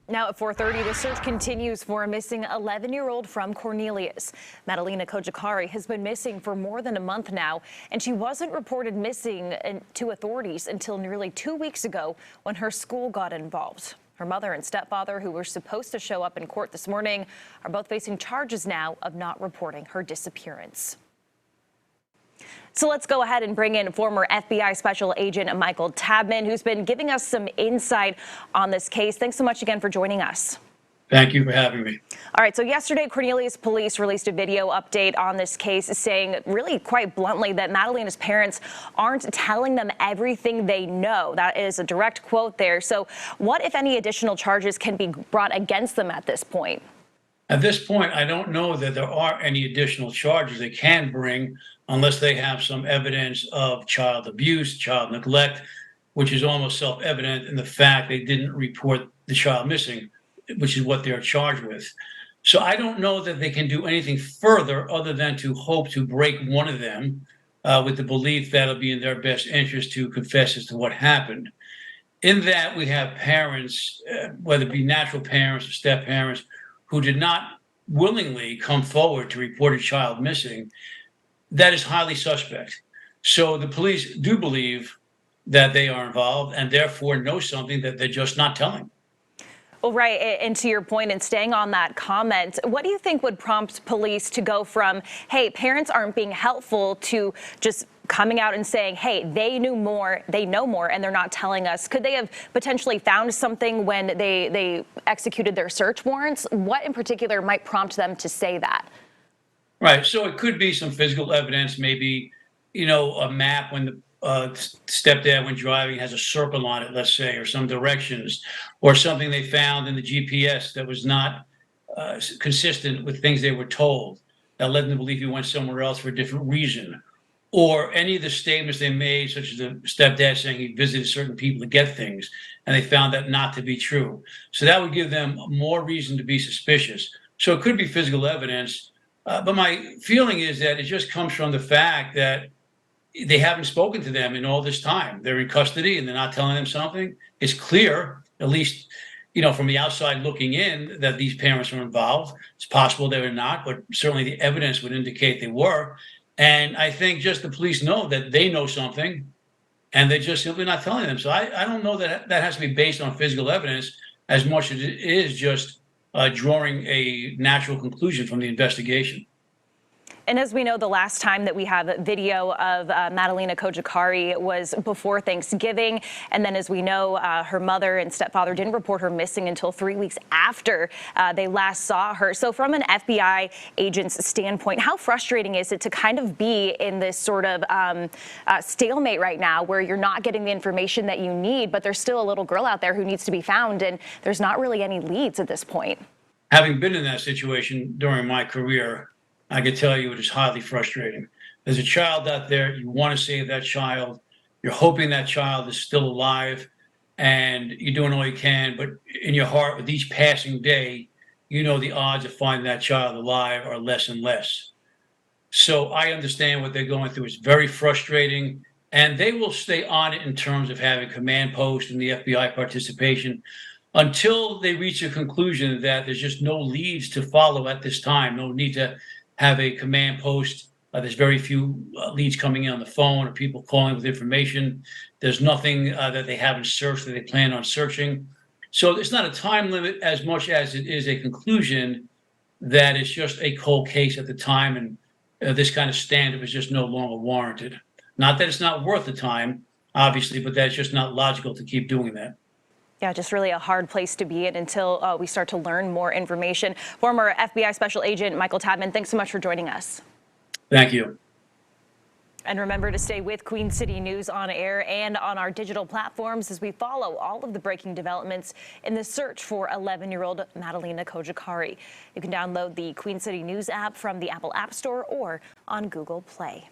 Now at 4:30, the search continues for a missing 11-year-old from Cornelius. Madalina Cojocari has been missing for more than a month now, and she wasn't reported missing to authorities until nearly 2 weeks ago when her school got involved. Her mother and stepfather, who were supposed to show up in court this morning, are both facing charges now of not reporting her disappearance. So let's go ahead and bring in former FBI Special Agent Michael Chapman, who's been giving us some insight on this case. Thanks so much again for joining us. Thank you for having me. All right, so yesterday, Cornelius police released a video update on this case saying really quite bluntly that Madalina's parents aren't telling them everything they know. That is a direct quote there. So what, if any, additional charges can be brought against them at this point? At this point, I don't know that there are any additional charges they can bring unless they have some evidence of child abuse, child neglect, which is almost self-evident in the fact they didn't report the child missing, which is what they're charged with. So I don't know that they can do anything further other than to hope to break one of them with the belief that it'll be in their best interest to confess as to what happened. In that, we have parents, whether it be natural parents or step parents, who did not willingly come forward to report a child missing. That is highly suspect. So the police do believe that they are involved and therefore know something that they're just not telling. Well, right. And to your point, and staying on that comment, what do you think would prompt police to go from, hey, parents aren't being helpful, to just coming out and saying, hey, they knew more, they know more, and they're not telling us? Could they have potentially found something when they executed their search warrants? What in particular might prompt them to say that? Right. So it could be some physical evidence, maybe, a map when the stepdad, when driving, has a circle on it, let's say, or some directions, or something they found in the GPS that was not consistent with things they were told, that led them to believe he went somewhere else for a different reason. Or any of the statements they made, such as the stepdad saying he visited certain people to get things, and they found that not to be true. So that would give them more reason to be suspicious. So it could be physical evidence. But my feeling is that it just comes from the fact that they haven't spoken to them in all this time. They're in custody and they're not telling them something. It's clear, at least, from the outside looking in, that these parents are involved. It's possible they were not, but certainly the evidence would indicate they were. And I think just the police know that they know something and they're just simply not telling them. So I don't know that that has to be based on physical evidence as much as it is just drawing a natural conclusion from the investigation. And as we know, the last time that we have video of Madalina Cojocari was before Thanksgiving. And then, as we know, her mother and stepfather didn't report her missing until 3 weeks after they last saw her. So from an FBI agent's standpoint, how frustrating is it to kind of be in this sort of stalemate right now, where you're not getting the information that you need, but there's still a little girl out there who needs to be found, and there's not really any leads at this point? Having been in that situation during my career, I can tell you it is highly frustrating. There's a child out there, you want to save that child, you're hoping that child is still alive, and you're doing all you can, but in your heart, with each passing day, the odds of finding that child alive are less and less. So I understand what they're going through. It's very frustrating, and they will stay on it in terms of having command post and the FBI participation until they reach a conclusion that there's just no leads to follow at this time, no need to have a command post. There's very few leads coming in on the phone or people calling with information. There's nothing that they haven't searched that they plan on searching. So it's not a time limit as much as it is a conclusion that it's just a cold case at the time, and this kind of stand-up is just no longer warranted. Not that it's not worth the time, obviously, but that's just not logical to keep doing that. Yeah, just really a hard place to be in until we start to learn more information. Former FBI Special Agent Michael Chapman, thanks so much for joining us. Thank you. And remember to stay with Queen City News on air and on our digital platforms as we follow all of the breaking developments in the search for 11-year-old Madalina Cojocari. You can download the Queen City News app from the Apple App Store or on Google Play.